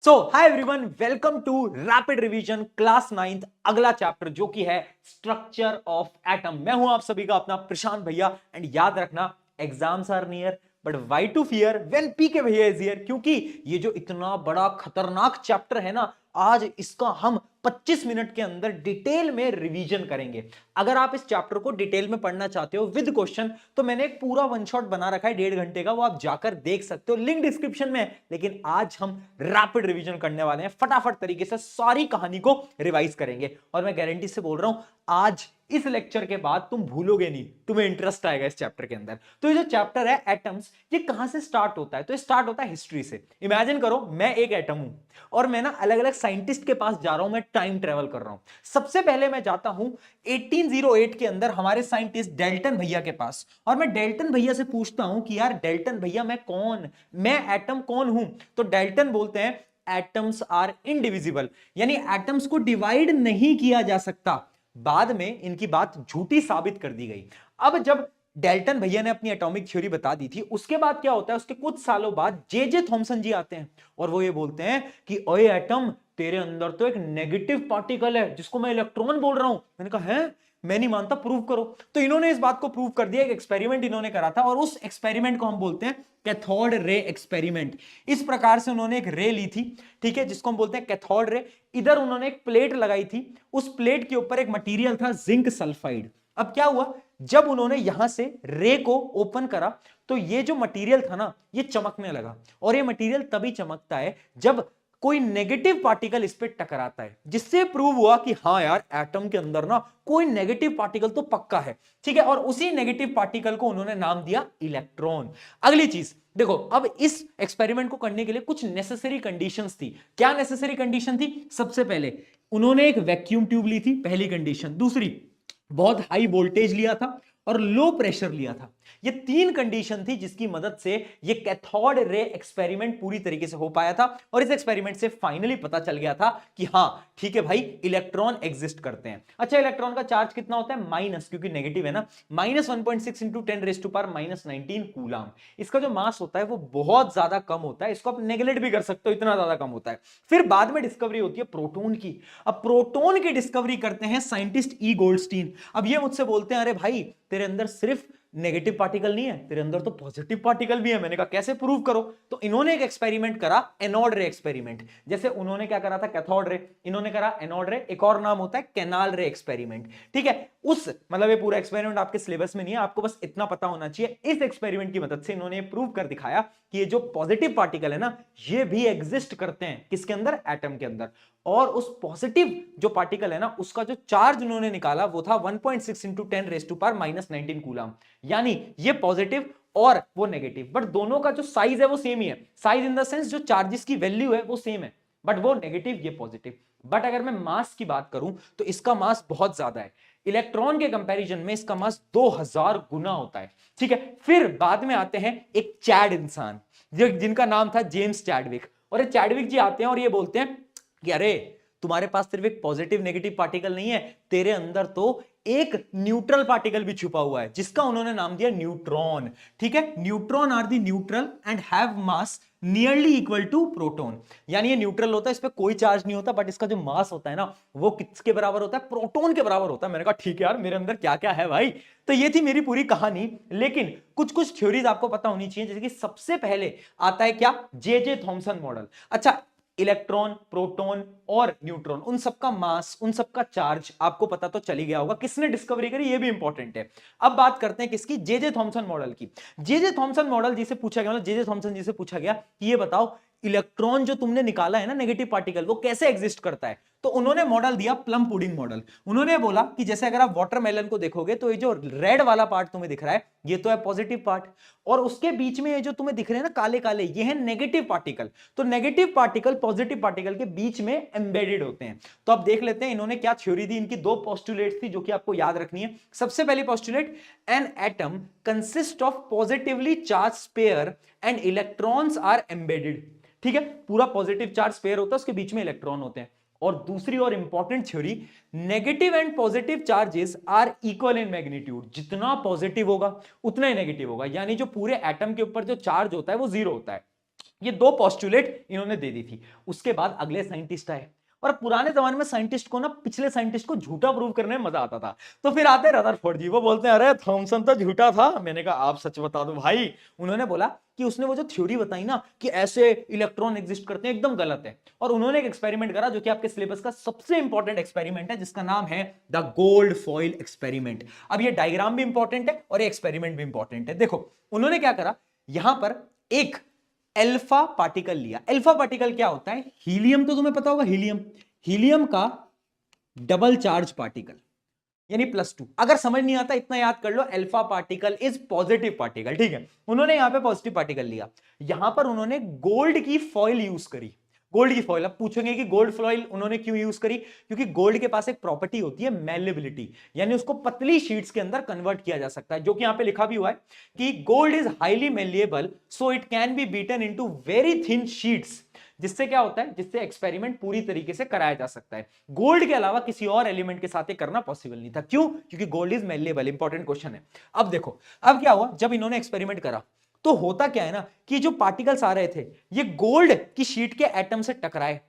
So hi everyone, welcome to rapid revision class 9th। अगला chapter जो कि है स्ट्रक्चर ऑफ एटम। मैं हूं आप सभी का अपना प्रशांत भैया। एंड याद रखना, exams are near but why to fear when PK भैया इज हियर। क्योंकि ये जो इतना बड़ा खतरनाक चैप्टर है ना, आज इसका हम 25 मिनट के अंदर डिटेल में रिवीजन करेंगे। अगर आप इस चैप्टर को डिटेल में पढ़ना चाहते हो विद क्वेश्चन, तो मैंने एक पूरा वन शॉट बना रखा है 1.5 घंटे का, वो आप जाकर देख सकते हो, लिंक डिस्क्रिप्शन में है। लेकिन आज हम रैपिड रिवीजन करने वाले हैं, फटाफट तरीके से सारी कहानी को रिवाइज करेंगे। और मैं गारंटी से बोल रहा हूं, आज इस लेक्चर के बाद तुम भूलोगे नहीं, तुम्हें इंटरेस्ट आएगा इस चैप्टर के अंदर। तो ये जो चैप्टर है एटम्स, ये कहां से स्टार्ट होता है? तो स्टार्ट होता है हिस्ट्री से। इमेजिन करो मैं एक एटम हूं और मैं ना अलग अलग साइंटिस्ट के पास जा रहा हूं, मैं टाइम ट्रेवल कर रहा हूं। सबसे पहले मैं जाता हूं 1808 के अंदर हमारे साइंटिस्ट डेल्टन भैया के पास, और मैं डेल्टन भैया से पूछता हूं कि यार डेल्टन भैया, मैं एटम कौन हूं? तो डेल्टन बोलते हैं एटम्स आर इनडिविजिबल, यानी एटम्स को डिवाइड नहीं किया जा सकता। बाद में इनकी बात झूठी साबित कर दी गई। अब जब डेल्टन भैया ने अपनी एटॉमिक थ्योरी बता दी थी, उसके बाद क्या होता है, उसके कुछ सालों बाद जे थॉमसन जी आते हैं और वो ये बोलते हैं कि ओए एटम, तेरे अंदर तो एक नेगेटिव पार्टिकल है जिसको मैं इलेक्ट्रॉन बोल रहा हूं। मैंने कहा है, मैं नहीं मानता, प्रूव करो। तो इन्होंने इस बात को प्रूव कर दिया, एक एक्सपेरिमेंट इन्होंने करा था, और उस एक्सपेरिमेंट को हम बोलते हैं कैथोड रे एक्सपेरिमेंट। इस प्रकार से उन्होंने एक रे ली थी, ठीक है, जिसको हम बोलते हैं कैथोड रे। इधर उन्होंने एक प्लेट लगाई थी, उस प्लेट के ऊपर एक मटेरियल था जिंक सल्फाइड। अब क्या हुआ, जब उन्होंने यहां से रे को ओपन करा तो ये जो मटेरियल था ना, ये चमकने लगा। और ये मटेरियल तभी चमकता है जब कोई नेगेटिव पार्टिकल इस पे टकराता है, जिससे प्रूव हुआ कि हाँ यार, एटम के अंदर ना कोई नेगेटिव पार्टिकल तो पक्का है, ठीक है। और उसी नेगेटिव पार्टिकल को उन्होंने नाम दिया इलेक्ट्रॉन। अगली चीज देखो, अब इस एक्सपेरिमेंट को करने के लिए कुछ नेसेसरी कंडीशंस थी। क्या नेसेसरी कंडीशन थी? सबसे पहले उन्होंने एक वैक्यूम ट्यूब ली थी, पहली कंडीशन। दूसरी, बहुत हाई वोल्टेज लिया था और लो प्रेशर लिया था। ये 3 कंडीशन थी जिसकी मदद से ये कैथोड रे एक्सपेरिमेंट पूरी तरीके से हो पाया था। और इस एक्सपेरिमेंट से फाइनली पता चल गया था कि हाँ ठीक है भाई, इलेक्ट्रॉन एग्जिस्ट करते हैं। अच्छा, इलेक्ट्रॉन का चार्ज कितना होता है? माइनस, क्योंकि नेगेटिव है ना, -1.6 इंटू 10⁻⁻19 कूलम। इसका जो मास होता है वो बहुत ज्यादा कम होता है, इसको आप नेगलेक्ट भी कर सकते हो, इतना ज्यादा कम होता है। फिर बाद में डिस्कवरी होती है प्रोटॉन की। अब प्रोटॉन की डिस्कवरी करते हैं साइंटिस्ट ई गोल्डस्टीन। अब ये मुझसे बोलते हैं, अरे भाई, तेरे अंदर सिर्फ नेगेटिव पार्टिकल नहीं है, तेरे अंदर तो पॉजिटिव पार्टिकल भी है। मैंने कहा कैसे प्रूव करो? तो इन्होंने एक एक्सपेरिमेंट करा, एनोड रे एक्सपेरिमेंट। जैसे उन्होंने क्या करा था, कैथोड रे, इन्होंने करा एनोड रे। एक और नाम होता है कैनाल रे एक्सपेरिमेंट, ठीक है। उस मतलब ये पूरा एक्सपेरिमेंट आपके सिलेबस में नहीं है, आपको बस इतना पता होना चाहिए। इस एक्सपेरिमेंट की मदद से इन्होंने प्रूव कर दिखाया कि ये जो पॉजिटिव पार्टिकल है ना, ये भी एग्जिस्ट करते हैं किसके अंदर? एटम के अंदर। और उस पॉजिटिव जो पार्टिकल है ना, उसका जो चार्ज उन्होंने निकाला वो था 1.6 इंटू 10⁻⁻19 कूलम। यानी ये पॉजिटिव और वो नेगेटिव, बट दोनों का जो साइज है वो सेम ही है। साइज इन द सेंस जो चार्जेस की वैल्यू है वो सेम है, बट वो नेगेटिव, ये पॉजिटिव। बट अगर मैं मास की बात करूं तो इसका मास बहुत ज्यादा है। इलेक्ट्रॉन के कंपैरिजन में इसका मास 2000 गुना होता है, ठीक है। फिर बाद में आते हैं एक चैड इंसान, जिनका नाम था जेम्स चैडविक। और ये चैडविक जी आते हैं और ये बोलते हैं कि अरे, तुम्हारे पास सिर्फ एक पॉजिटिव नेगेटिव पार्टिकल नहीं है, तेरे अंदर तो एक न्यूट्रल पार्टिकल भी छुपा हुआ है, जिसका उन्होंने नाम दिया न्यूट्रॉन, ठीक है। Neutron are the neutral and have mass nearly equal to proton. यानी ये न्यूट्रल होता है, इस पे कोई चार्ज नहीं होता, बट इसका जो मास होता है ना, वो किसके बराबर होता है? प्रोटॉन के बराबर होता है। मैंने कहा ठीक है यार, मेरे अंदर क्या क्या है भाई। तो ये थी मेरी पूरी कहानी। लेकिन कुछ कुछ थ्योरीज आपको पता होनी चाहिए, जैसे कि सबसे पहले आता है क्या? J Thomson model. अच्छा, इलेक्ट्रॉन, प्रोटॉन और न्यूट्रॉन, उन सबका मास, उन सबका चार्ज आपको पता तो चली गया होगा। किसने डिस्कवरी करी ये भी इंपॉर्टेंट है। अब बात करते हैं किसकी? जे थॉमसन मॉडल की। जे थॉमसन मॉडल जिसे पूछा गया, मतलब जे थॉमसन जी से पूछा गया कि ये बताओ, इलेक्ट्रॉन जो तुमने निकाला है ना, नेगेटिव पार्टिकल, वो कैसे एग्जिस्ट करता है? तो उन्होंने मॉडल दिया प्लम पुडिंग मॉडल। उन्होंने बोला कि जैसे अगर आप वाटरमेलन को देखोगे तो ये जो रेड वाला पार्ट तुम्हें दिख रहा है, ये तो है पॉजिटिव पार्ट, और उसके बीच में ये जो तुम्हें दिख रहे हैं ना काले काले, ये है नेगेटिव पार्टिकल। तो नेगेटिव पार्टिकल पॉजिटिव पार्टिकल के बीच में एम्बेडेड होते हैं। तो अब देख लेते हैं इन्होंने क्या थ्योरी दी। इनकी 2 पोस्टुलेट्स थी जो कि आपको याद रखनी है। सबसे पहली postulate, an atom consist of positively charge sphere and electrons are embedded, ठीक है। पूरा पॉजिटिव चार्ज पेयर होता है, उसके बीच में इलेक्ट्रॉन होते हैं। और दूसरी और important theory, negative and positive charges are equal in magnitude. जितना पॉजिटिव होगा उतना ही नेगेटिव होगा, यानी जो पूरे एटम के ऊपर जो चार्ज होता है वो 0 होता है। ये दो पोस्टुलेट इन्होंने दे दी थी। उसके बाद अगले साइंटिस्ट आए, और पुराने जमाने में साइंटिस्ट को ना पिछले साइंटिस्ट को झूठा प्रूव करने में मजा आता था। तो फिर आते रदरफोर्ड जी, वो बोलते हैं अरे थॉमसन तो झूठा था। मैंने कहा आप सच बता दो भाई। उन्होंने बोला कि उसने वो जो थ्योरी बताई ना कि ऐसे इलेक्ट्रॉन एग्जिस्ट करते हैं, एकदम गलत है। और उन्होंने एक एक्सपेरिमेंट करा जो कि आपके सिलेबस का सबसे इंपॉर्टेंट एक्सपेरिमेंट है, जिसका नाम है द गोल्ड फॉइल एक्सपेरिमेंट। अब ये डायग्राम भी इंपॉर्टेंट है और ये एक्सपेरिमेंट भी इंपॉर्टेंट है। देखो उन्होंने क्या करा, यहां पर एक अल्फा पार्टिकल लिया। अल्फा पार्टिकल क्या होता है, हीलियम तो तुम्हें पता होगा, हीलियम, हीलियम का डबल चार्ज पार्टिकल यानी +2। अगर समझ नहीं आता इतना याद कर लो, alpha particle is positive particle, ठीक है। उन्होंने यहां पे पॉजिटिव पार्टिकल लिया, यहां पर उन्होंने गोल्ड की फॉइल यूज करी। गोल्ड की फॉइल, अब पूछेंगे कि गोल्ड फॉइल उन्होंने क्यों यूज करी, क्योंकि गोल्ड के पास एक प्रॉपर्टी होती है मेलेबिलिटी, यानी उसको पतली शीट्स के अंदर कन्वर्ट किया जा सकता है, जो कि यहां पे लिखा भी हुआ है कि gold is highly malleable so it can be beaten into very thin sheets. जिससे क्या होता है, जिससे एक्सपेरिमेंट पूरी तरीके से कराया जा सकता है। गोल्ड के अलावा किसी और एलिमेंट के साथ ये करना पॉसिबल नहीं था। क्यों, क्योंकि gold is malleable. Important question है। अब देखो, अब क्या हुआ, जब इन्होंने एक्सपेरिमेंट करा तो होता क्या है ना कि जो पार्टिकल्स आ रहे थे ये गोल्ड की शीट के एटम से टकराए,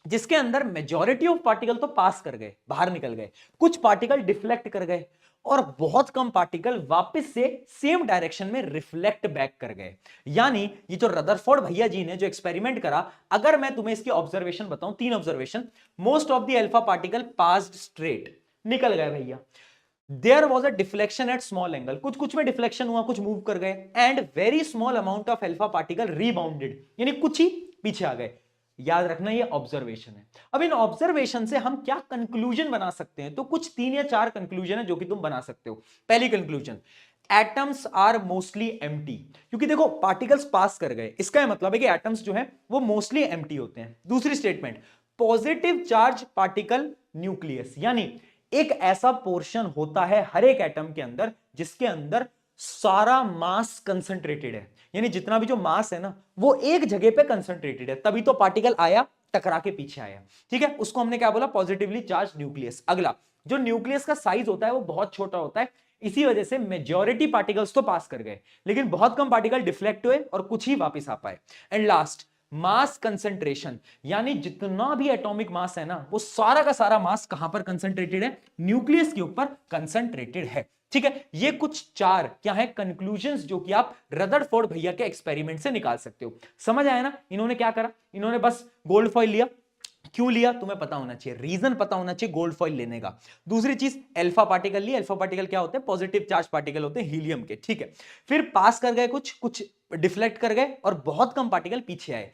जिसके अंदर मेजॉरिटी ऑफ पार्टिकल तो पास कर गए, बाहर निकल गए, कुछ पार्टिकल डिफ्लेक्ट कर गए, और बहुत कम पार्टिकल वापस से सेम डायरेक्शन में रिफ्लेक्ट बैक कर गए। यानी ये जो रदरफोर्ड भैया जी ने जो एक्सपेरिमेंट करा, अगर मैं तुम्हें इसकी ऑब्जर्वेशन बताऊं, 3 observation, most of the alpha particle passed straight, निकल गए भैया। There was a deflection at small angle, कुछ कुछ में डिफ्लेक्शन हुआ, कुछ मूव कर गए, and very small amount of alpha particle rebounded, यानी कुछ ही पीछे आ गए। याद रखना ये ऑब्जर्वेशन है। अब इन ऑब्जर्वेशन से हम क्या कंक्लूजन बना सकते हैं, तो कुछ 3 या 4 कंक्लूजन है जो कि तुम बना सकते हो। पहली conclusion, atoms are mostly empty, क्योंकि देखो पार्टिकल्स पास कर गए, इसका मतलब है कि एटम्स जो है वो मोस्टली एम्प्टी होते हैं। दूसरी statement, positive charge particle nucleus, यानी एक ऐसा पोर्शन होता है हर एक एटम के अंदर जिसके अंदर सारा मास कंसंट्रेटेड है, यानी जितना भी जो मास है ना वो एक जगह पे कंसंट्रेटेड है, तभी तो पार्टिकल आया, टकरा के पीछे आया, ठीक है। उसको हमने क्या बोला, पॉजिटिवली चार्ज न्यूक्लियस। अगला, जो न्यूक्लियस का साइज होता है वो बहुत छोटा होता है, इसी वजह से मेजॉरिटी पार्टिकल्स तो पास कर गए, लेकिन बहुत कम पार्टिकल डिफ्लेक्ट हुए और कुछ ही वापस आ पाए। एंड लास्ट, मास कंसंट्रेशन, यानी जितना भी एटॉमिक मास है ना वो सारा का सारा मास कहां पर कंसंट्रेटेड है, न्यूक्लियस के ऊपर कंसंट्रेटेड है, ठीक है। ये कुछ 4 क्या है कंक्लूजन्स जो कि आप रदरफोर्ड भैया के एक्सपेरिमेंट से निकाल सकते हो। समझ आया ना, इन्होंने क्या करा, इन्होंने बस गोल्ड फॉइल लिया। क्यों लिया तुम्हें पता होना चाहिए, रीजन पता होना चाहिए गोल्ड फॉइल लेने का। दूसरी चीज, अल्फा पार्टिकल लिए, अल्फा पार्टिकल क्या होते हैं, पॉजिटिव चार्ज पार्टिकल होते हैं हीलियम के, ठीक है। फिर पास कर गए, कुछ कुछ डिफ्लेक्ट कर गए, और बहुत कम पार्टिकल पीछे आए।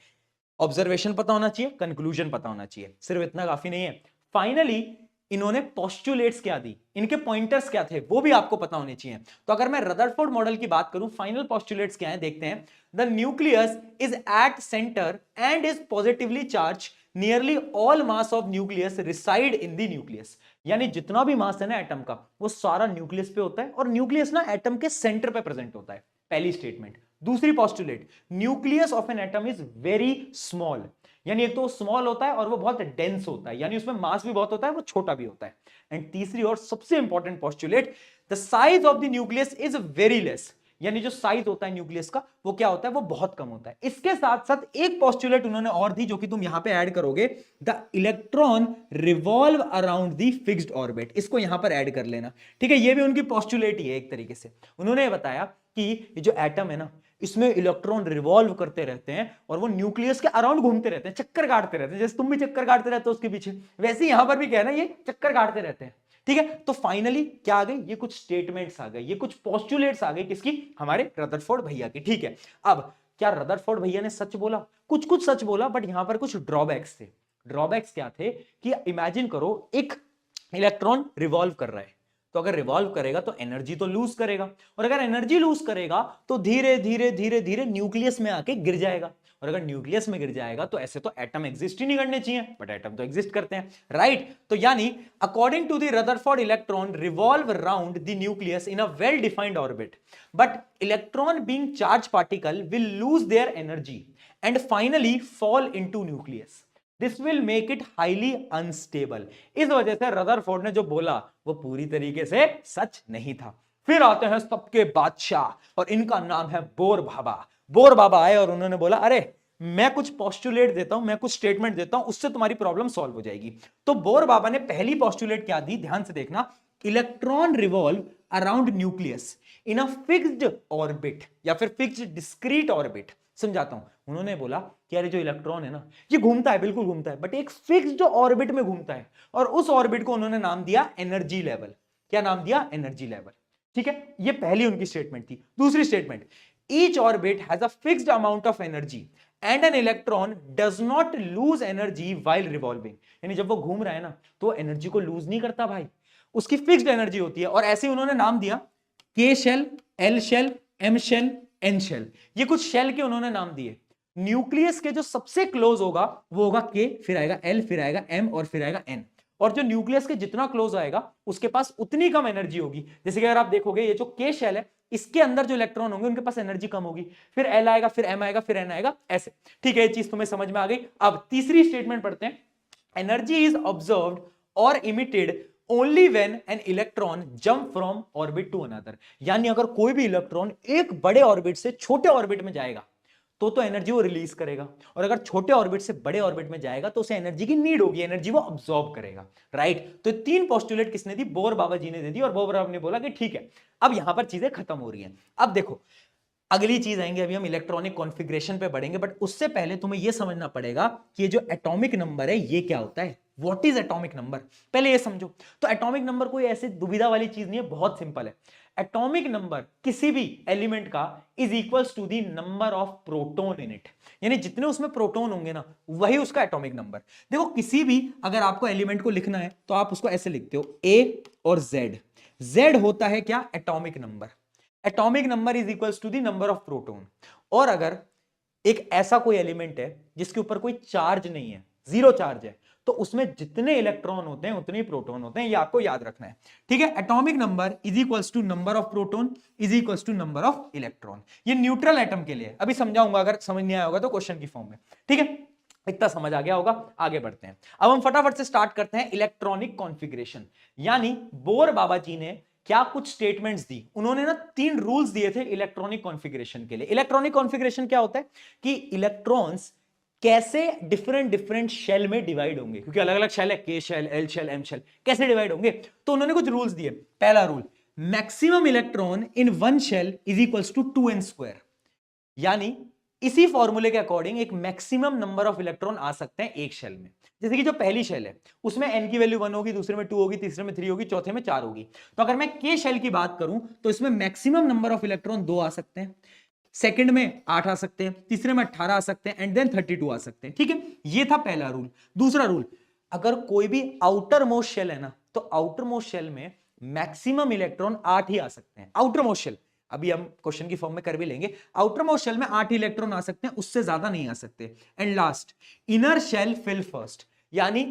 ऑब्जर्वेशन पता होना चाहिए, कंक्लूजन पता होना चाहिए, सिर्फ इतना काफी नहीं है। फाइनली इन्होंने पोस्टुलेट्स क्या दी, इनके पॉइंटर्स क्या थे वो भी आपको पता होने चाहिए। तो अगर मैं रदरफोर्ड मॉडल की बात करूं, फाइनल पोस्टुलेट्स क्या है देखते हैं। The nucleus is at centre and is positively charge, nearly all mass of nucleus reside in the nucleus, यानी जितना भी मास है ना एटम का वो सारा न्यूक्लियस पे होता है, और न्यूक्लियस ना एटम के सेंटर पे प्रेजेंट होता है, पहली स्टेटमेंट। दूसरी postulate, nucleus of an atom is very small, यानी एक तो स्मॉल होता है और वो बहुत डेंस होता है, यानी उसमें मास भी बहुत होता है, वो छोटा भी होता है। एंड तीसरी और सबसे important postulate, the size of the nucleus is very less, यानी जो साइज होता है न्यूक्लियस का वो क्या होता है, वो बहुत कम होता है। इसके साथ साथ एक पोस्टुलेट उन्होंने और दी जो कि तुम यहां पे ऐड करोगे, the electron revolve around the fixed orbit, इसको यहां पर ऐड कर लेना, ठीक है। ये भी उनकी पोस्टुलेट ही है एक तरीके से। उन्होंने बताया कि ये जो एटम है ना इसमें इलेक्ट्रॉन रिवॉल्व करते रहते हैं और वो न्यूक्लियस के अराउंड घूमते रहते हैं, चक्कर काटते रहते हैं, जैसे तुम भी चक्कर काटते रहते हो उसके पीछे, वैसे ही यहां पर भी कहना ये चक्कर काटते रहते हैं, ठीक है। तो फाइनली क्या आ गई, ये कुछ स्टेटमेंट्स आ गए, ये कुछ पोस्टुलेट्स आ गए, किसकी, हमारे रदरफोर्ड भैया की, ठीक है। अब क्या रदरफोर्ड भैया ने सच बोला, कुछ कुछ सच बोला, बट यहां पर कुछ ड्रॉबैक्स थे। ड्रॉबैक्स क्या थे कि इमेजिन करो एक इलेक्ट्रॉन रिवॉल्व कर रहा है, तो अगर रिवॉल्व करेगा तो एनर्जी तो लूज करेगा, और अगर एनर्जी लूज करेगा तो धीरे धीरे धीरे धीरे न्यूक्लियस में आके गिर जाएगा, और अगर न्यूक्लियस में गिर जाएगा तो ऐसे तो एटम एग्जिस्ट ही नहीं करने चाहिए, बट एटम तो एग्जिस्ट करते हैं, राइट। तो यानी according to the Rutherford, electron revolve around the nucleus in a well defined orbit, but electron being charge particle will lose their energy and finally fall into nucleus, this will make it highly unstable. इस वजह से Rutherford ने जो बोला वो पूरी तरीके से सच नहीं था। फिर आते हैं सबके बादशाह, और इनका नाम है बोर बाबा। बोर बाबा आए और उन्होंने बोला, अरे मैं कुछ पोस्टुलेट देता हूं, मैं कुछ स्टेटमेंट देता हूं, उससे तुम्हारी प्रॉब्लम सॉल्व हो जाएगी। तो बोर बाबा ने पहली पोस्टुलेट क्या दी, ध्यान से देखना, electron revolve around nucleus in a fixed orbit या फिर फिक्स्ड डिस्क्रीट ऑर्बिट। समझाता हूं, उन्होंने बोला कि अरे जो इलेक्ट्रॉन है ना, ये घूमता है, बिल्कुल घूमता है, बट एक फिक्स्ड ऑर्बिट में घूमता है, और उस ऑर्बिट को उन्होंने नाम दिया एनर्जी लेवल। क्या नाम दिया, एनर्जी लेवल। ठीक है, ये पहली उनकी स्टेटमेंट थी। दूसरी statement, each orbit has a fixed amount of energy and an electron does not lose energy while revolving. यानी जब वो घूम रहा है ना, तो एनर्जी को लूज नहीं करता भाई, उसकी फिक्स्ड एनर्जी होती है। और ऐसे ही उन्होंने नाम दिया K shell, L shell, M shell, N shell, ये कुछ शेल के उन्होंने नाम दिए। न्यूक्लियस के जो सबसे क्लोज होगा वो होगा के, फिर आएगा एल, फिर आएगा एम, और फिर आएगा एन। और जो न्यूक्लियस के जितना क्लोज आएगा उसके पास उतनी कम एनर्जी होगी। जैसे कि अगर आप देखोगे, ये जो के शेल है, इसके अंदर जो इलेक्ट्रॉन होंगे उनके पास एनर्जी कम होगी, फिर एल आएगा, फिर एम आएगा, फिर एन आएगा, ऐसे। ठीक है, ये चीज तुम्हें समझ में आ गई। अब तीसरी स्टेटमेंट पढ़ते हैं, energy is absorbed or emitted only when an electron jump from orbit to another. यानी अगर कोई भी इलेक्ट्रॉन एक बड़े ऑर्बिट से छोटे ऑर्बिट में जाएगा तो एनर्जी वो रिलीज करेगा, और अगर छोटे ऑर्बिट से बड़े ऑर्बिट में जाएगा तो उसे एनर्जी की नीड होगी, एनर्जी वो अब्सॉर्ब करेगा। राइट, तो तीन पोस्टुलेट किसने दी, बोर बाबा जी ने दे दी, और बोर बाबा ने बोला कि ठीक है, अब यहां पर चीजें खत्म हो रही हैं। अब देखो अगली चीज आएंगे, अभी हम इलेक्ट्रॉनिक कॉन्फ़िगरेशन पे बढ़ेंगे, बट उससे पहले तुम्हें यह समझना पड़ेगा कि ये जो एटॉमिक नंबर है ये क्या होता है, व्हाट इज एटॉमिक नंबर, पहले ये समझो। तो एटॉमिक नंबर कोई ऐसे दुविधा वाली चीज नहीं है, बहुत सिंपल है। एटॉमिक नंबर किसी भी एलिमेंट का is equals to the number of proton in it, यानी जितने उसमें प्रोटॉन होंगे ना, वही उसका एटॉमिक नंबर। देखो किसी भी अगर आपको एलिमेंट को लिखना है तो आप उसको ऐसे लिखते हो, ए और जेड। जेड होता है क्या, atomic number. Atomic number is equals to the number of proton. और अगर एक ऐसा कोई एलिमेंट है जिसके ऊपर कोई चार्ज नहीं है, जीरो चार्ज है, तो उसमें जितने इलेक्ट्रॉन होते हैं उतने ही प्रोटॉन होते हैं, ये आपको याद रखना है। ठीक है, atomic number is equals to number of proton is equals to number of electron. ये न्यूट्रल एटम के लिए, अभी समझाऊंगा, अगर समझ नहीं आया होगा तो क्वेश्चन की फॉर्म में। ठीक है, इतना समझ आ गया होगा, आगे बढ़ते हैं। अब हम फटाफट से स्टार्ट करते हैं इलेक्ट्रॉनिक कॉन्फ़िगरेशन। यानी बोर बाबा जी ने क्या कुछ स्टेटमेंट्स दी, उन्होंने ना 3 रूल्स दिए थे इलेक्ट्रॉनिक कॉन्फ़िगरेशन के लिए। इलेक्ट्रॉनिक कॉन्फ़िगरेशन क्या होता है कि इलेक्ट्रॉन्स कैसे डिफरेंट डिफरेंट शेल में डिवाइड होंगे, क्योंकि अलग अलग शेल है, K shell, L shell, M shell, कैसे डिवाइड होंगे, तो उन्होंने कुछ रूल्स दिए। पहला rule, maximum electron in one shell is equals to 2n square. यानी इसी फॉर्मूले के अकॉर्डिंग एक मैक्सिमम नंबर ऑफ इलेक्ट्रॉन आ सकते हैं एक शेल में। जैसे कि जो पहली शेल है उसमें n की वैल्यू 1 होगी, दूसरे में 2 होगी, तीसरे में 3 होगी, चौथे में 4 होगी। तो अगर मैं के शेल की बात करूं तो इसमें मैक्सिमम नंबर ऑफ इलेक्ट्रॉन 2 आ सकते हैं, सेकंड में 8 आ सकते हैं, तीसरे में 18 आ सकते हैं, एंड देन 32 आ सकते हैं। ठीक है, ये था पहला रूल। दूसरा रूल, अगर कोई भी आउटर मोस्ट शेल है ना, तो आउटर मोस्ट शेल में मैक्सिमम इलेक्ट्रॉन 8 ही आ सकते हैं। आउटर मोस्ट शेल अभी हम क्वेश्चन की फॉर्म में कर भी लेंगे, आउटर मोस्ट शेल में 8 इलेक्ट्रॉन आ सकते हैं, उससे ज्यादा नहीं आ सकते। And last, inner shell fill first. यानी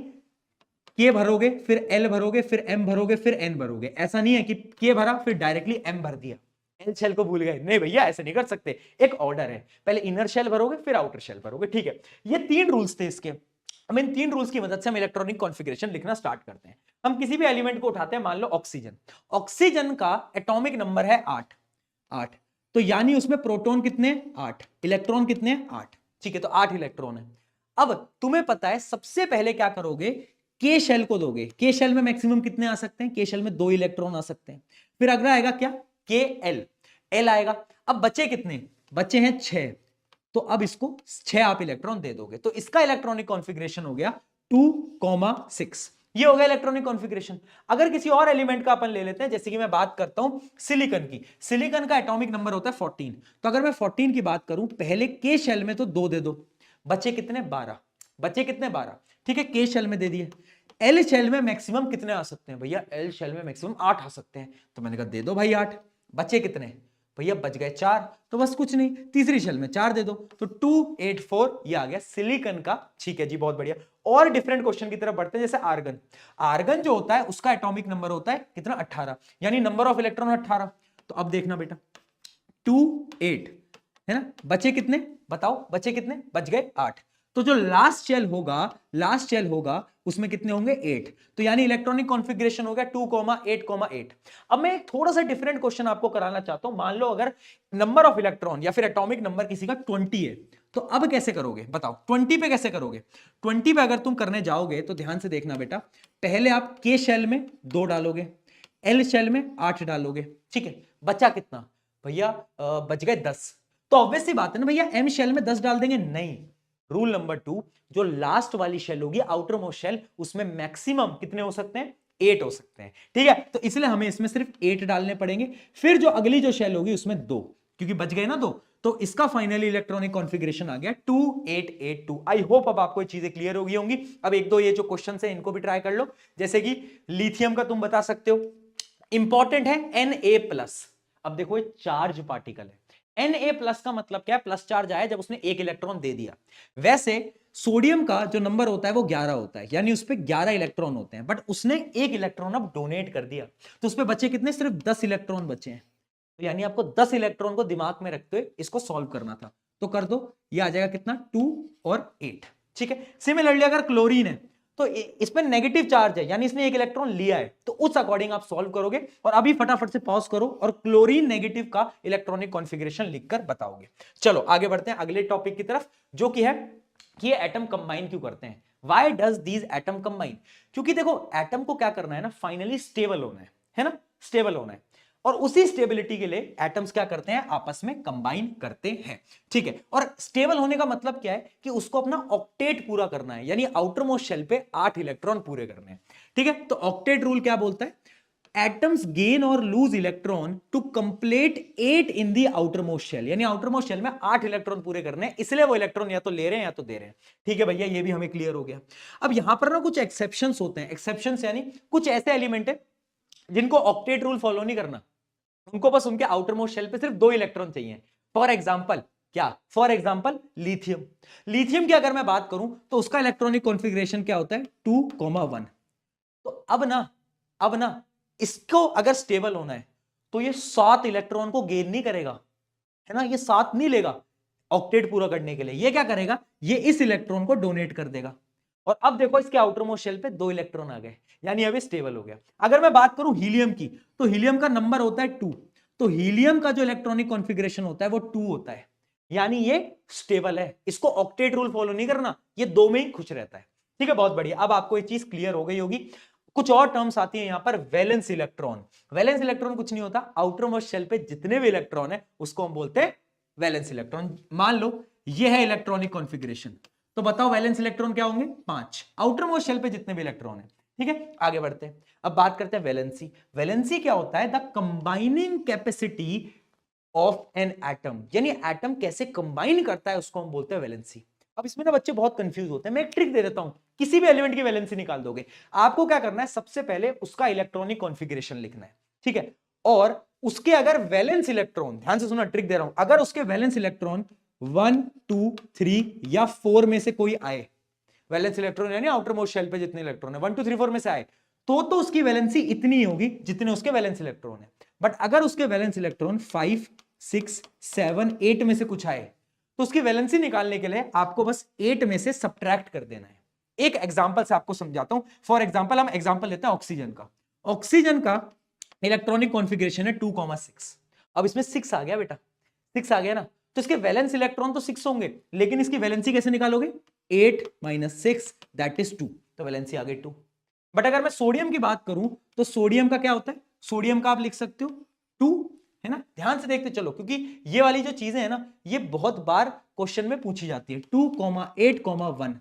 के भरोगे, फिर एल भरोगे, फिर एम भरोगे, फिर एन भरोगे। ऐसा नहीं है कि के भरा फिर डायरेक्टली एम भर दिया, एल शेल को भूल गए, नहीं भैया ऐसे नहीं कर सकते, एक ऑर्डर है, पहले इनर शेल भरोगे फिर आउटर शेल भरोगे। ठीक है, ये 3 रूल्स थे इसके। हम इन 3 रूल्स की मदद से हम इलेक्ट्रॉनिक कॉन्फ़िगरेशन लिखना स्टार्ट करते हैं। हम किसी भी एलिमेंट को उठाते हैं, मान लो ऑक्सीजन। ऑक्सीजन का एटॉमिक नंबर है 8। तो यानी उसमें प्रोटॉन कितने, 8, इलेक्ट्रॉन कितने, 8। ठीक है, तो 8 इलेक्ट्रॉन है। अब तुम्हें पता है सबसे पहले क्या करोगे, के शेल को दोगे। के शेल में मैक्सिमम कितने आ सकते हैं, के शेल में 2 इलेक्ट्रॉन आ सकते हैं। फिर अगला आएगा क्या, के एल, एल आएगा। अब बचे कितने, बचे हैं 6। तो अब इसको 6 आप इलेक्ट्रॉन दे दोगे, तो इसका इलेक्ट्रॉनिक कॉन्फ़िगरेशन हो गया 2,6। ये हो गया इलेक्ट्रॉनिक कॉन्फ़िगरेशन। अगर किसी और एलिमेंट का अपन ले लेते हैं, जैसे कि मैं बात करता हूं सिलिकॉन की, सिलिकॉन का एटॉमिक नंबर होता है 14। तो अगर मैं 14 की बात करूं, पहले के शेल में तो 2 दे दो, बचे कितने, 12। बचे कितने, 12। ठीक है, के शेल में दे दिए। एल शेल में मैक्सिमम कितने आ सकते हैं भैया, एल शेल में मैक्सिमम 8 आ सकते हैं, तो मैंने कहा दे दो भाई 8। बचे कितने भैया, बच गए 4, तो बस कुछ नहीं, तीसरी शेल में 4 दे दो, तो 2, 8, 4 ये आ गया सिलिकॉन का। ठीक है जी, बहुत बढ़िया। और डिफरेंट क्वेश्चन की तरफ बढ़ते हैं, जैसे आर्गन। आर्गन जो होता है उसका एटॉमिक नंबर होता है कितना, 18, यानी नंबर ऑफ इलेक्ट्रॉन 18। तो अब देखना बेटा, 2, 8 है ना, बचे कितने बताओ, बचे कितने, बच गए 8। तो जो लास्ट शेल होगा उसमें कितने होंगे, 8। तो यानी इलेक्ट्रॉनिक कॉन्फ़िगरेशन हो गया 2,8,8। अब मैं एक थोड़ा सा डिफरेंट क्वेश्चन आपको कराना चाहता हूं। मान लो अगर नंबर ऑफ इलेक्ट्रॉन या फिर एटॉमिक नंबर किसी का 20 है, तो अब कैसे करोगे बताओ, 20 पे कैसे करोगे? 20 पे अगर तुम करने जाओगे तो ध्यान से देखना बेटा, पहले आप के शेल में 2 डालोगे, एल शेल में 8 डालोगे, ठीक है, बचा कितना भैया? बच गए 10। तो ऑब्वियस सी बात है ना भैया, एम शेल में 10 डाल देंगे? नहीं, रूल नंबर 2, जो लास्ट वाली शेल होगी आउटर मोस्ट शेल, उसमें मैक्सिमम कितने हो सकते हैं? 8 हो सकते हैं, ठीक है। तो इसलिए हमें इसमें सिर्फ 8 डालने पड़ेंगे, फिर जो अगली जो शेल होगी उसमें 2, क्योंकि बच गए ना 2, तो इसका फाइनली इलेक्ट्रॉनिक कॉन्फ़िगरेशन आ गया 2882। आई होप अब आपको ये चीजें क्लियर हो गई होंगी। अब एक दो ये जो क्वेश्चन है इनको भी ट्राई कर लो, जैसे कि लिथियम का तुम बता सकते हो, इंपॉर्टेंट है Na+। अब देखो ये चार्ज पार्टिकल है, Na+ का मतलब क्या है? प्लस चार्ज आया जब उसने एक इलेक्ट्रॉन दे दिया। वैसे सोडियम का जो नंबर होता है वो 11 होता है, यानी उस पे 11 इलेक्ट्रॉन होते हैं, बट उसने एक इलेक्ट्रॉन अब डोनेट कर दिया, तो उस पे बचे कितने? सिर्फ 10 इलेक्ट्रॉन बचे हैं। तो यानी आपको 10 इलेक्ट्रॉन को दिमाग में रखते हुए इसको सॉल्व करना था, तो कर दो, ये आ जाएगा कितना? 2 और 8, ठीक है। सिमिलरली अगर क्लोरीन है तो इसमें नेगेटिव चार्ज है, यानी इसने एक इलेक्ट्रॉन लिया है, तो उस अकॉर्डिंग आप सॉल्व करोगे। और अभी फटाफट से पॉज करो और क्लोरीन नेगेटिव का इलेक्ट्रॉनिक कॉन्फ़िगरेशन लिखकर बताओगे। चलो आगे बढ़ते हैं अगले टॉपिक की तरफ, जो कि है कि ये एटम कंबाइन क्यों करते हैं? Why does these atom combine? क्योंकि देखो एटम को क्या करना है ना, फाइनली स्टेबल होना है ना, स्टेबल होना है, और उसी स्टेबिलिटी के लिए एटम्स क्या करते हैं? आपस में कंबाइन करते हैं, ठीक है। और स्टेबल होने का मतलब क्या है? कि उसको अपना ऑक्टेट पूरा करना है, यानी आउटर मोस्ट शेल पे 8 इलेक्ट्रॉन पूरे करने हैं, ठीक है। तो ऑक्टेट रूल क्या बोलता है? Atoms gain or lose electron to complete 8 in the outer most shell, यानी आउटर मोस्ट शेल में 8 इलेक्ट्रॉन पूरे करने हैं, इसलिए वो इलेक्ट्रॉन या तो ले रहे हैं या तो दे रहे हैं, ठीक है भैया, ये भी हमें क्लियर हो गया। अब यहां पर ना कुछ एक्सेप्शंस होते हैं, एक्सेप्शंस यानी कुछ ऐसे एलिमेंट है जिनको ऑक्टेट रूल फॉलो नहीं करना, उनको बस उनके आउटर मोस्ट शेल पे सिर्फ 2 इलेक्ट्रॉन चाहिए। फॉर एग्जांपल क्या? For example lithium. लिथियम की अगर मैं बात करूं तो उसका इलेक्ट्रॉनिक कॉन्फ़िगरेशन क्या होता है? 2,1। तो अब ना इसको अगर स्टेबल होना है तो ये 7 इलेक्ट्रॉन को गेन नहीं करेगा, है ना, ये 7 नहीं लेगा ऑक्टेट पूरा करने के लिए। ये क्या करेगा? ये इस इलेक्ट्रॉन को डोनेट कर देगा। और अब देखो इसके आउटर मोस्ट शेल पे 2 इलेक्ट्रॉन आ गए, यानी अब स्टेबल हो गया। अगर मैं बात करूं हीलियम की, तो हीलियम का नंबर होता है 2, तो हीलियम का जो इलेक्ट्रॉनिक कॉन्फ़िगरेशन होता है वो 2 होता है, यानी ये स्टेबल है, इसको ऑक्टेट रूल फॉलो नहीं करना, ये 2 में ही खुश रहता है, ठीक है। बहुत बढ़िया, अब आपको ये चीज क्लियर हो गई होगी। कुछ और टर्म्स आती है यहां पर, वैलेंस इलेक्ट्रॉन। वैलेंस इलेक्ट्रॉन कुछ नहीं होता, आउटर मोस्ट शेल पे जितने भी इलेक्ट्रॉन है उसको हम बोलते हैं वैलेंस इलेक्ट्रॉन। मान लो ये है इलेक्ट्रॉनिक कॉन्फ़िगरेशन, तो बताओ वैलेंस इलेक्ट्रॉन क्या होंगे? 5, आउटर मोस्ट शेल पे जितने भी इलेक्ट्रॉन है, ठीक है। आगे बढ़ते हैं, अब बात करते हैं वैलेंसी। वैलेंसी क्या होता है? The combining capacity of an atom, यानी एटम कैसे कंबाइन करता है उसको हम बोलते हैं वैलेंसी। अब इसमें ना बच्चे बहुत कंफ्यूज होते हैं, मैं एक ट्रिक दे देता हूं, किसी भी एलिमेंट की वैलेंसी निकाल दोगे। आपको क्या करना है? सबसे पहले उसका इलेक्ट्रॉनिक कॉन्फ़िगरेशन लिखना है, ठीक है, और उसके अगर वैलेंस इलेक्ट्रॉन, ध्यान से सुना ट्रिक दे रहा हूं, अगर उसके वैलेंस इलेक्ट्रॉन 1 2 3 या 4 में से कोई आए, वैलेंस इलेक्ट्रॉन यानी आउटर मोस्ट शेल पे जितने इलेक्ट्रॉन है 1 2 3 4 में से आए, तो उसकी वैलेंसी इतनी होगी जितने उसके वैलेंस इलेक्ट्रॉन है। बट अगर उसके वैलेंस इलेक्ट्रॉन 5 6 7 8 में से कुछ आए, तो उसकी वैलेंसी निकालने के लिए आपको बस 8 में से सब्ट्रैक्ट कर देना है। एक एग्जांपल से आपको समझाता हूं। फॉर एग्जांपल हम एग्जांपल लेते हैं ऑक्सीजन का। ऑक्सीजन का इलेक्ट्रॉनिक कॉन्फ़िगरेशन है 2,6। अब इसमें 6 आ गया बेटा, 6 आ गया ना, तो इसके वैलेंस इलेक्ट्रॉन तो 6 होंगे, लेकिन इसकी वैलेंसी कैसे निकालोगे? 8 - 6 दैट इज 2, तो वैलेंसी आ गई 2। बट अगर मैं सोडियम की बात करूं तो सोडियम का क्या होता है? सोडियम का आप लिख सकते हो 2, है ना। ध्यान से देखते चलो, क्योंकि ये वाली जो चीजें है ना, ये बहुत बार क्वेश्चन में पूछी जाती है। 2, 8, 1,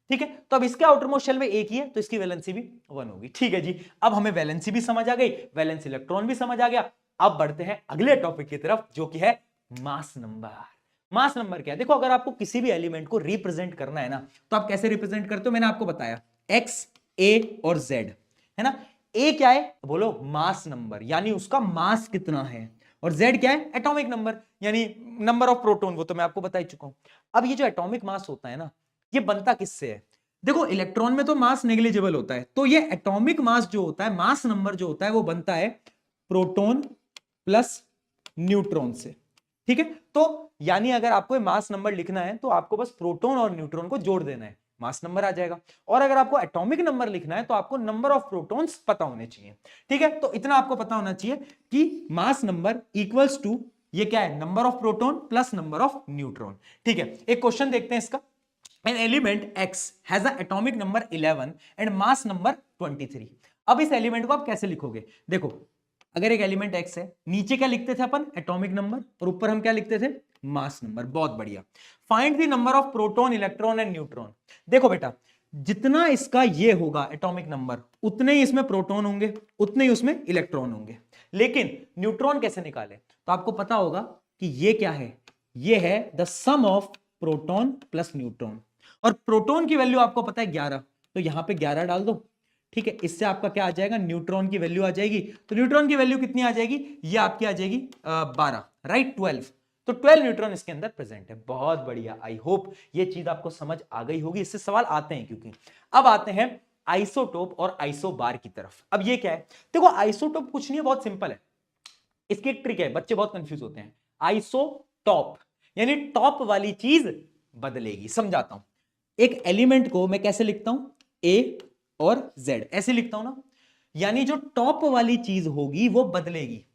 ठीक है। तो अब इसके आउटर मोस्ट शेल में एक ही है, तो इसकी वैलेंसी भी 1 होगी, ठीक है जी। अब हमें वैलेंसी भी समझ आ गई, वैलेंस इलेक्ट्रॉन भी समझ आ गया। अब बढ़ते हैं अगले टॉपिक की तरफ, जो कि है मास नंबर। मास नंबर क्या है? देखो, अगर आपको किसी भी एलिमेंट को रिप्रेजेंट करना है ना, तो आप कैसे रिप्रेजेंट करते हो? मैंने आपको बताया, एक्स, ए और जेड, है ना। ए क्या है? बोलो, मास नंबर, यानी उसका मास कितना है। और जेड क्या है? एटॉमिक नंबर, यानी नंबर ऑफ प्रोटॉन, वो तो मैं आपको बता ही चुका हूं। अब ये जो एटॉमिक मास होता है ना, ये बनता किससे है? देखो, इलेक्ट्रॉन में तो मास नेग्लिजिबल होता है, तो ये एटॉमिक मास जो होता है, मास नंबर जो होता है, वो बनता है प्रोटॉन प्लस न्यूट्रॉन से, ठीक है। तो यानी अगर आपको मास नंबर लिखना है तो आपको बस प्रोटॉन और न्यूट्रॉन को जोड़ देना है, मास नंबर आ जाएगा। और अगर आपको एटॉमिक नंबर लिखना है तो आपको नंबर ऑफ प्रोटॉन्स पता होने चाहिए, ठीक है। तो इतना आपको पता होना चाहिए कि मास नंबर इक्वल्स टू ये क्या है, number of proton plus number of neutron. ठीक है, एक क्वेश्चन देखते हैं इसका। An element X has a atomic number 11 and mass number 23। अब इस एलिमेंट को आप कैसे लिखोगे? देखो, अगर एक एलिमेंट X है, नीचे क्या लिखते थे अपन, एटॉमिक नंबर, और ऊपर हम क्या लिखते थे, मास नंबर। बहुत बढ़िया। Find the number of proton, electron and neutron. देखो बेटा, जितना इसका ये होगा एटॉमिक नंबर, उतने ही इसमें प्रोटॉन होंगे, उतने ही उसमें इलेक्ट्रॉन होंगे। लेकिन न्यूट्रॉन कैसे निकाले? तो आपको पता होगा कि ये क्या है, ये है the sum of proton plus neutron. और प्रोटॉन की वैल्यू आपको पता है 11, तो यहां पे 11 डाल दो। ठीक है, इससे आपका क्या आ जाएगा, न्यूट्रॉन की वैल्यू आ जाएगी। तो न्यूट्रॉन की वैल्यू कितनी आ जाएगी, ये आपकी आ जाएगी 12, राइट, 12। तो 12 न्यूट्रॉन इसके अंदर प्रेजेंट है। बहुत बढ़िया, आई होप ये चीज आपको समझ आ गई होगी। इससे सवाल आते हैं क्योंकि अब आते हैं आइसोटोप और आइसोबार की तरफ। अब ये क्या है, देखो आइसोटोप कुछ नहीं है, बहुत सिंपल है। इसकी एक ट्रिक है, बच्चे बहुत कंफ्यूज होते हैं। आइसोटॉप यानी टॉप वाली चीज बदलेगी। समझाता हूं, एक एलिमेंट को मैं कैसे लिखता हूं, ए और जेड ऐसे लिखता हूं ना, यानी जो टॉप वाली चीज होगी वो बदलेगी।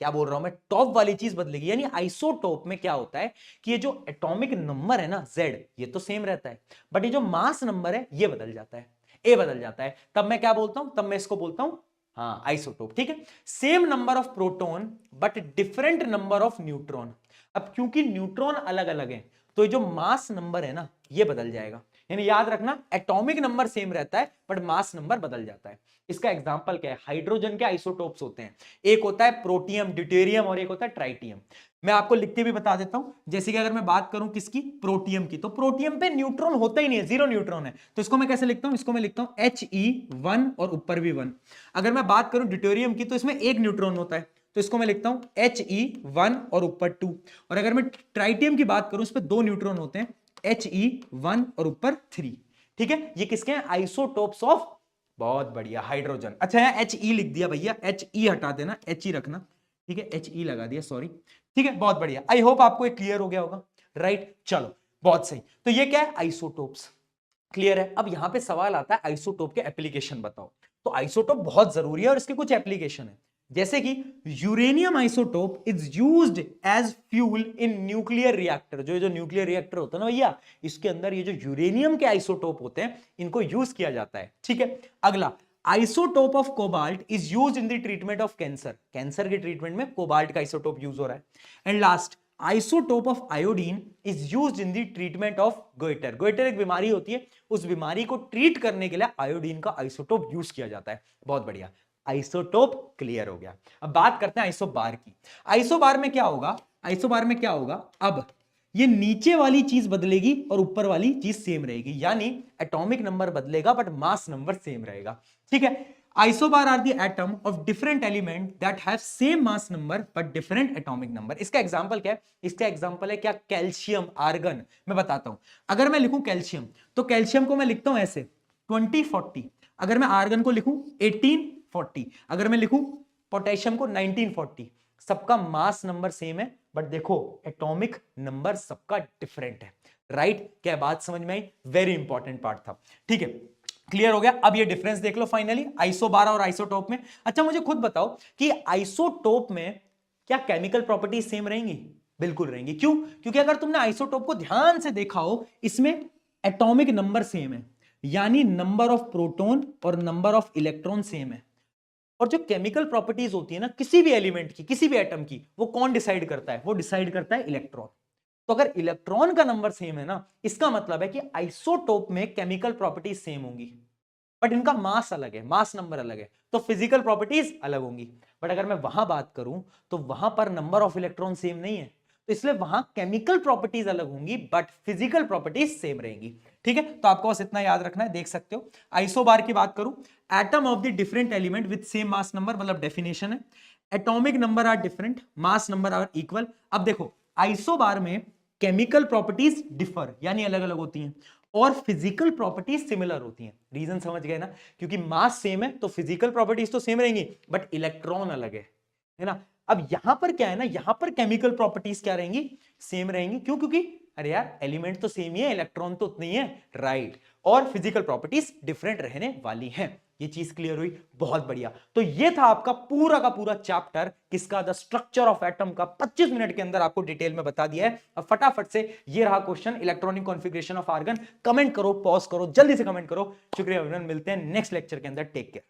क्या बोल रहा हूं मैं, टॉप वाली चीज बदलेगी। यानी आइसोटोप में क्या होता है कि ये जो एटॉमिक नंबर है ना जेड, ये तो सेम रहता है, बट ये जो मास नंबर है ये बदल जाता है, ए बदल जाता है। तब मैं क्या बोलता हूं, तब मैं इसको बोलता हूं हाँ आइसोटोप। ठीक है, same number of proton but different number of neutron. अब क्योंकि न्यूट्रॉन अलग अलग है, तो ये जो मास नंबर है ना ये बदल जाएगा। यानी याद रखना, एटॉमिक नंबर सेम रहता है बट मास नंबर बदल जाता है। इसका एग्जांपल क्या है, हाइड्रोजन के आइसोटोप्स होते हैं, एक होता है प्रोटियम, ड्यूटेरियम, और एक होता है ट्राइटियम। मैं आपको लिख के भी बता देता हूं। जैसे कि अगर मैं बात करूं किसकी, प्रोटियम की, तो प्रोटियम पे न्यूट्रॉन होता ही नहीं है, 0 न्यूट्रॉन है। तो इसको मैं कैसे लिखता हूं, इसको मैं लिखता हूं He1 और ऊपर भी 1। अगर मैं बात करूं ड्यूटेरियम की, तो इसमें एक न्यूट्रॉन होता है, तो इसको मैं लिखता हूं He1 और ऊपर 2। और अगर मैं ट्राइटियम की बात करूं, इस पर 2 न्यूट्रॉन होते हैं, He1 और ऊपर 3। ठीक है, ये किसके हैं, आइसोटोप्स ऑफ, बहुत बढ़िया, हाइड्रोजन। अच्छा यहाँ He लिख दिया भैया, He हटा देना, He रखना। ठीक है, He लगा दिया, सॉरी। ठीक है, बहुत बढ़िया, आई होप आपको एक क्लियर हो गया होगा, राइट। चलो बहुत सही, तो ये क्या है, आइसोटोप्स। क्लियर है। अब यहां पे सवाल आता है आइसोटोप के एप्लीकेशन बताओ। तो आइसोटोप बहुत जरूरी है और इसके कुछ एप्लीकेशन है, जैसे कि uranium isotope is used as fuel in nuclear reactor. जो न्यूक्लियर रिएक्टर होता है ना भैया, इसके अंदर ये जो यूरेनियम के आइसोटोप होते हैं इनको यूज किया जाता है। ठीक है, अगला, isotope of cobalt is used in the treatment of cancer. Cancer के ट्रीटमेंट में कोबाल्ट का आइसोटोप यूज हो रहा है। And last, isotope of iodine is used in the treatment of goitre. Goitre एक बीमारी होती है, उस बीमारी को ट्रीट करने के लिए आयोडीन का आइसोटोप यूज किया जाता है। बहुत बढ़िया, आइसोटोप क्लियर हो गया। अब बात करते हैं आइसोबार की। आइसोबार में क्या होगा, आइसोबार में क्या होगा, अब ये नीचे वाली चीज बदलेगी और ऊपर वाली चीज सेम रहेगी, यानी एटॉमिक नंबर बदलेगा बट मास नंबर सेम रहेगा। ठीक है, isobar are the atom of different element that have same mass number but different atomic number. इसका एग्जांपल क्या है, इसका एग्जांपल है क्या, कैल्शियम, आर्गन। मैं बताता हूं, अगर मैं लिखूं कैल्शियम, तो कैल्शियम को मैं लिखता हूं ऐसे 2040। अगर मैं आर्गन को लिखूं 1840, अगर मैं लिखूं पोटेशियम को 1940। सबका मास नंबर सेम है बट देखो एटॉमिक नंबर सबका डिफरेंट है, राइट। क्या बात समझ में आई, वेरी इंपॉर्टेंट पार्ट था। ठीक है, क्लियर हो गया। अब ये डिफरेंस देख लो फाइनली आइसोबार और आइसोटोप में। अच्छा मुझे खुद बताओ कि आइसोटोप में क्या केमिकल प्रॉपर्टीज सेम रहेंगी? बिल्कुल रहेंगी। क्यों? क्योंकि अगर तुमने आइसोटोप को ध्यान से देखा हो, इसमें एटॉमिक नंबर सेम है, यानी नंबर ऑफ प्रोटॉन और नंबर ऑफ इलेक्ट्रॉन सेम है। और जो केमिकल प्रॉपर्टीज होती है ना किसी भी एलिमेंट की, किसी भी एटम की, वो कौन डिसाइड करता है? वो डिसाइड करता है इलेक्ट्रॉन। तो अगर इलेक्ट्रॉन का नंबर सेम है ना, इसका मतलब है कि आइसोटोप में केमिकल प्रॉपर्टीज सेम होंगी बट इनका मास अलग है, मास नंबर अलग है, तो फिजिकल प्रॉपर्टीज अलग होंगी। बट अगर मैं वहां बात करूं तो वहां पर नंबर ऑफ इलेक्ट्रॉन सेम नहीं है, तो इसलिए वहां केमिकल प्रॉपर्टीज अलग होंगी बट फिजिकल प्रॉपर्टीज सेम रहेंगी। ठीक है, तो आपको बस इतना याद रखना है, देख सकते हो। आइसोबार की बात करूं, atom of the different element with same mass number, मतलब डेफिनेशन है atomic number are different, mass number are equal. अब देखो आइसोबार में केमिकल प्रॉपर्टीज डिफर यानी अलग अलग होती हैं और फिजिकल प्रॉपर्टीज सिमिलर होती हैं। रीजन समझ गए ना, क्योंकि मास सेम है तो फिजिकल प्रॉपर्टीज तो सेम रहेंगी बट इलेक्ट्रॉन अलग है ना। अब यहां पर क्या है ना, यहां पर केमिकल प्रॉपर्टीज क्या रहेंगी? सेम रहेंगी। क्यों? क्योंकि अरे यार एलिमेंट तो सेम ही है, इलेक्ट्रॉन तो उतने ही है, राइट। और फिजिकल प्रॉपर्टीज डिफरेंट रहने वाली हैं। ये चीज क्लियर हुई, बहुत बढ़िया। तो ये था आपका पूरा का पूरा चैप्टर किसका, द स्ट्रक्चर ऑफ एटम का। 25 मिनट के अंदर आपको डिटेल में बता दिया है। अब फटाफट से ये रहा question, electronic configuration of argon. Comment करो, पॉज करो, जल्दी से कमेंट करो। शुक्रिया एवरीवन, मिलते हैं नेक्स्ट लेक्चर के अंदर। Take care.